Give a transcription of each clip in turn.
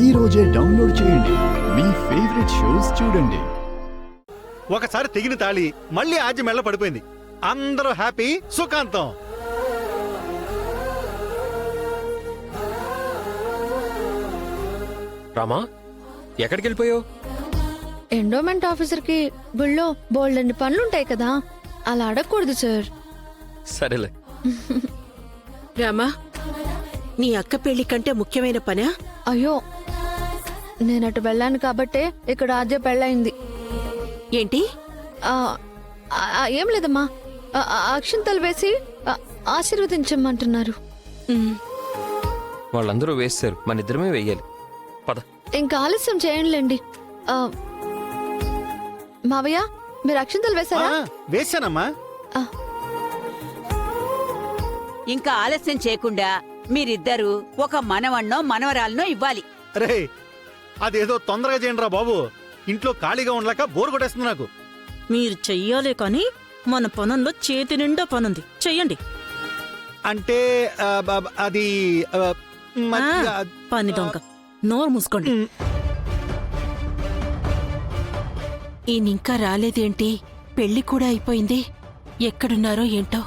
ఈ రోజే డౌన్లోడ్ చేయండి. మీ ఫేవరెట్ షోస్ చూడండి. ఒకసారి తెగిన తాళి మళ్ళీ ఆజి మెళ్ళ పడిపోయింది. అందరూ హ్యాపీ, సుఖాంతం. రామా, ఎక్కడికి వెళ్ళిపోయావు? ఎండోమెంట్ ఆఫీసర్ కి గుళ్ళో బోల్డన్ని పనులుంటాయి కదా, అలా అడగకూడదు సార్. సరేలే. రామా, నీ అక్క పెళ్లి కంటే ముఖ్యమైన పనా? అయ్యో, నేనటు వెళ్ళాను కాబట్టే ఇక్కడ ఆద్య పెళ్ళయింది. ఏంటి? ఏం లేదమ్మా, అక్షింతలు వేసి ఆశీర్వదించమంటున్నారు. వాళ్ళందరూ వేస్తారు, మన ఇద్దరమే వెయ్యాలి. పద. ఇంకా ఆలస్యం చేయండిలేండి. మావయ్య, మీరు అక్షింతలు వేశారా? వేశానమ్మా. ఇంకా ఆలస్యం చేయకుండా మీరిద్దరూ ఒక మనవన్నో మనవరాలనో ఇవ్వాలి. రే, అదేదో తొందరగా చేయండిరా బాబు. ఇంట్లో ఖాళీగా ఉండలేక బోర్ కొట్టేస్తుంది నాకు. మీరు చెయ్యాలే కాని మన పనుల్లో చేతి నిండా పనుంది, చెయ్యండి. అంటే అది పని దొంగ, నోరు మూసుకోండి. ఈయనింకా రాలేదేంటి? పెళ్లి కూడా అయిపోయింది. ఎక్కడున్నారో ఏంటో.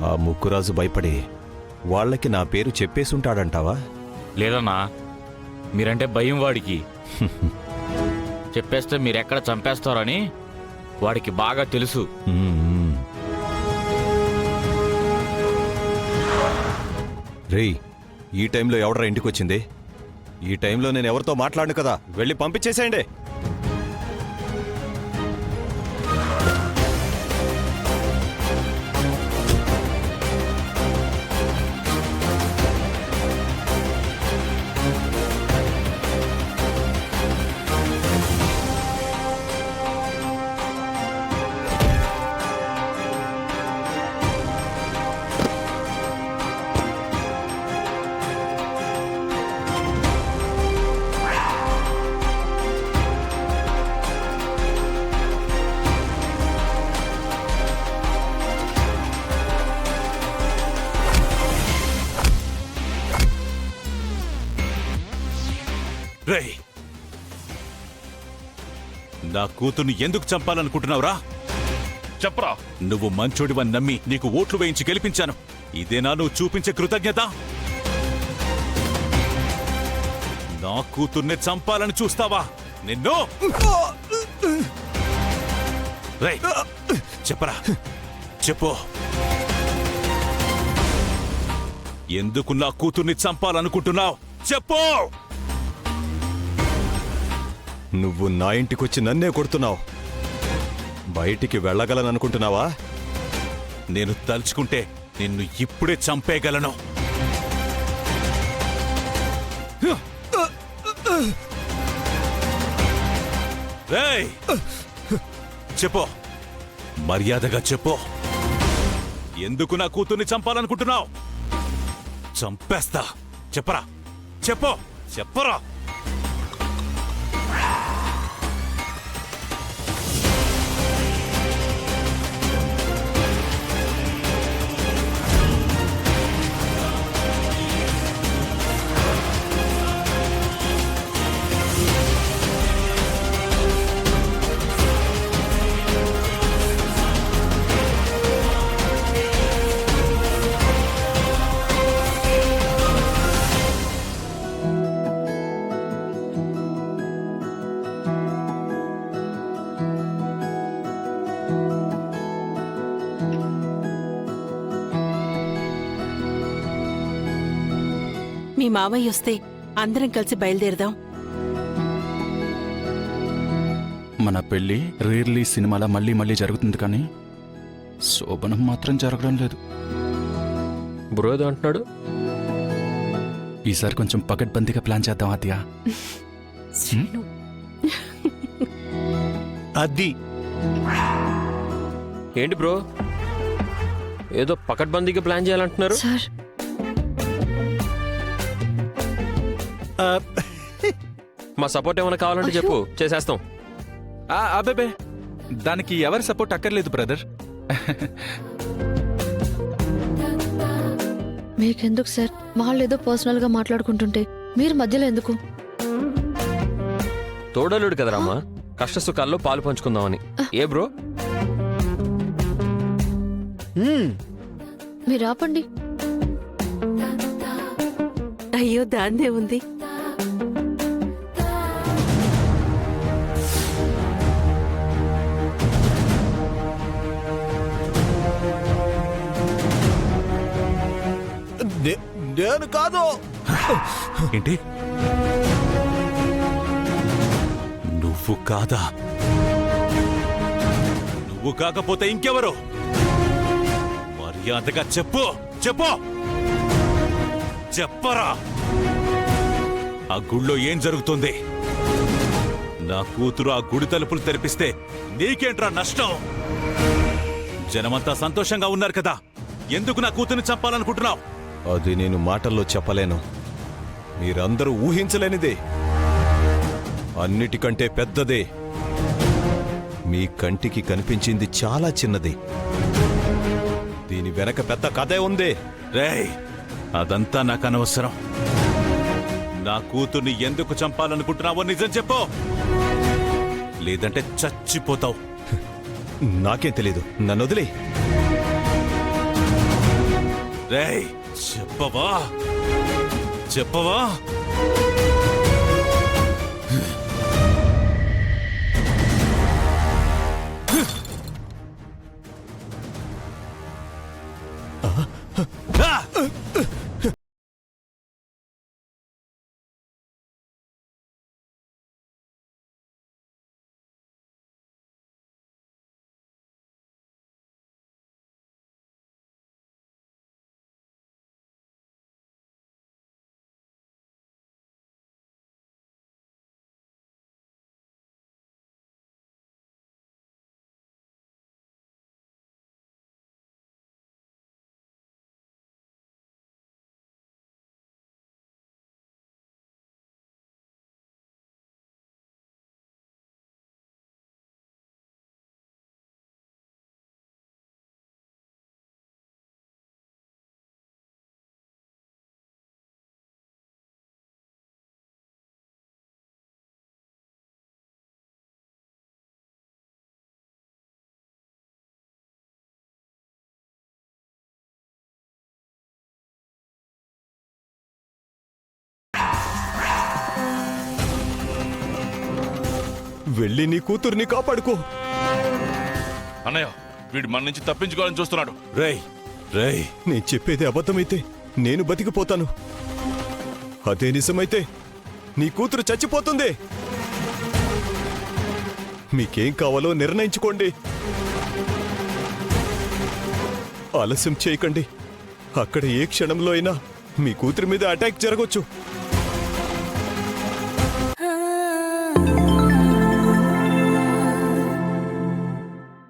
ఆ ముక్కురాజు భయపడి వాళ్ళకి నా పేరు చెప్పేసుంటాడంటావా? లేదన్నా, మీరంటే భయం వాడికి. చెప్పేస్తే మీరెక్కడ చంపేస్తారని వాడికి బాగా తెలుసు. రేయ్, ఈ టైంలో ఎవడరా ఇంటికొచ్చింది? ఈ టైంలో నేను ఎవరితో మాట్లాడను కదా, వెళ్ళి పంపించేసేయండి. రేయ్, నా కూతుర్ని ఎందుకు చంపాలనుకుంటున్నావురా? చెప్పరా. నువ్వు మంచోడివని నమ్మి నీకు ఓట్లు వేయించి గెలిపించాను. ఇదేనా నువ్వు చూపించే కృతజ్ఞత? నా కూతుర్ని చంపాలని చూస్తావా? నిన్ను రేయ్, చెప్పరా, చెప్పు. ఎందుకు నా కూతుర్ని చంపాలనుకుంటున్నావు? చెప్పు. నువ్వు నా ఇంటికొచ్చి నన్నే కొడుతున్నావు. బయటికి వెళ్ళగలననుకుంటున్నావా? నేను తలుచుకుంటే నిన్ను ఇప్పుడే చంపేయగలను. రేయ్, చెప్పు, మర్యాదగా చెప్పు. ఎందుకు నా కూతుర్ని చంపాలనుకుంటున్నావు? చంపేస్తా. చెప్పరా, చెప్పు, చెప్పరా. మీ మావయ్య వస్తే అందరం కలిసి బయలుదేరదాం. మన పెళ్లి రిలీజ్ సినిమాలా మళ్ళీ మళ్ళీ జరుగుతుంది, కానీ శోభనం మాత్రం జరగడం లేదు. బ్రో ఏదో అంటున్నాడు. ఈసారి కొంచెం పకడ్బందీగా ప్లాన్ చేద్దాం ఆద్య. అది ఏంటి బ్రో, ఏదో పకడ్బందీగా ప్లాన్ చేయాలంటున్నారు? సార్, మా సపోర్ట్ ఏమైనా కావాలంటే చెప్పు, చేసేస్తాం. అబ్బే, దానికి ఎవరి సపోర్ట్ అక్కర్లేదు బ్రదర్. మీకెందుకు సార్? వాళ్ళేదో పర్సనల్ గా మాట్లాడుకుంటుంటే మీరు మధ్యలో ఎందుకు? తోడలుడు కదరామ్మా, కష్ట సుఖాల్లో పాలు పంచుకుందామని. ఏ బ్రో? మీరు ఆపండి. అయ్యో దాన్నే ఉంది. నేను కాదు. ఏంటి? నువ్వు కాదా? నువ్వు కాకపోతే ఇంకెవరు? మర్యాదగా చెప్పు, చెప్పు, చెప్పరా. ఆ గుళ్ళో ఏం జరుగుతుంది? నా కూతురు ఆ గుడి తలుపులు తెరిపిస్తే నీకేంట్రా నష్టం? జనమంతా సంతోషంగా ఉన్నారు కదా, ఎందుకు నా కూతుర్ని చంపాలనుకుంటున్నావు? అది నేను మాటల్లో చెప్పలేను. మీరందరూ ఊహించలేనిదే, అన్నిటికంటే పెద్దదే. మీ కంటికి కనిపించింది చాలా చిన్నది, దీని వెనక పెద్ద కథే ఉంది. రేయ్, అదంతా నాకు అనవసరం. నా కూతుర్ని ఎందుకు చంపాలనుకుంటున్నావో నిజం చెప్పు, లేదంటే చచ్చిపోతావు. నాకేం తెలీదు, నన్ను వదిలే. రేయ్, చెప్పవా? చెప్పవా? వెళ్ళి నీ కూతుర్ని కాపాడుకో. అన్నయ్య, వీడు మన నుంచి తప్పించుకోవాలని చూస్తున్నాడు. రేయ్, రేయ్, నీ చెప్పేది అబద్ధమైతే నేను బతికిపోతాను, అదే నిజమైతే నీ కూతురు చచ్చిపోతుంది. మీకేం కావాలో నిర్ణయించుకోండి, ఆలస్యం చేయకండి. అక్కడ ఏ క్షణంలో అయినా మీ కూతురి మీద అటాక్ జరగొచ్చు.